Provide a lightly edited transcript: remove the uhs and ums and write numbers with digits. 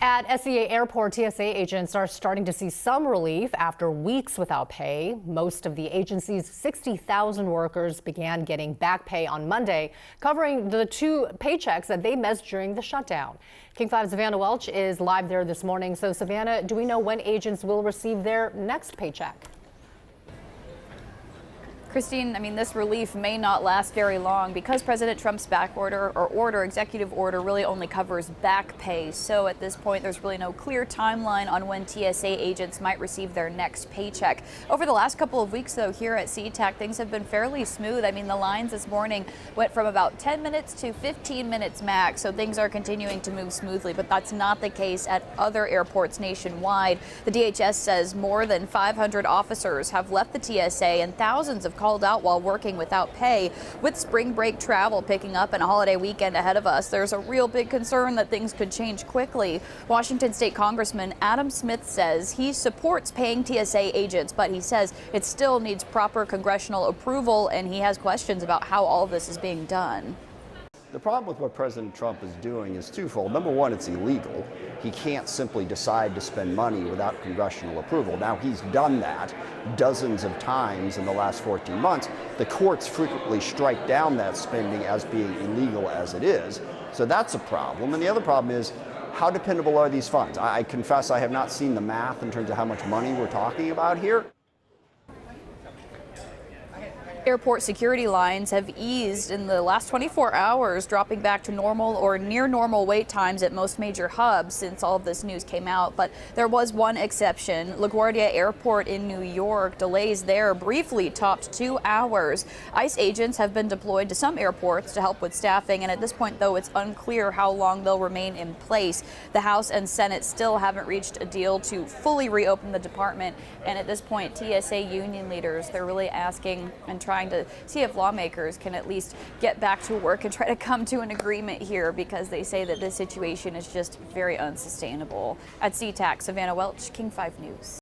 At SEA Airport, TSA agents are starting to see some relief after weeks without pay. Most of the agency's 60,000 workers began getting back pay on Monday, covering the 2 paychecks that they missed during the shutdown. King 5's Savannah Welch is live there this morning. So, Savannah, do we know when agents will receive their next paycheck? Christine, this relief may not last very long because President Trump's executive order really only covers back pay. So at this point, there's really no clear timeline on when TSA agents might receive their next paycheck. Over the last couple of weeks, though, here at SeaTac, things have been fairly smooth. The lines this morning went from about 10 minutes to 15 minutes max. So things are continuing to move smoothly, but that's not the case at other airports nationwide. The DHS says more than 500 officers have left the TSA and thousands have called out while working without pay. With spring break travel picking up and a holiday weekend ahead of us, there's a real big concern that things could change quickly. Washington State Congressman Adam Smith says he supports paying TSA agents, but he says it still needs proper congressional approval, and he has questions about how all of this is being done. The problem with what President Trump is doing is twofold. Number one, it's illegal. He can't simply decide to spend money without congressional approval. Now, he's done that dozens of times in the last 14 months. The courts frequently strike down that spending as being illegal as it is. So that's a problem. And the other problem is, how dependable are these funds? I confess I have not seen the math in terms of how much money we're talking about here. Airport security lines have eased in the last 24 hours, dropping back to normal or near normal wait times at most major hubs since all of this news came out. But there was one exception. LaGuardia Airport in New York, delays there briefly topped 2 hours. ICE agents have been deployed to some airports to help with staffing, and at this point, though, it's unclear how long they'll remain in place. The House and Senate still haven't reached a deal to fully reopen the department, and at this point, TSA union leaders, they're really asking and trying to see if lawmakers can at least get back to work and try to come to an agreement here, because they say that this situation is just very unsustainable. At SeaTac, Savannah Welch, King 5 News.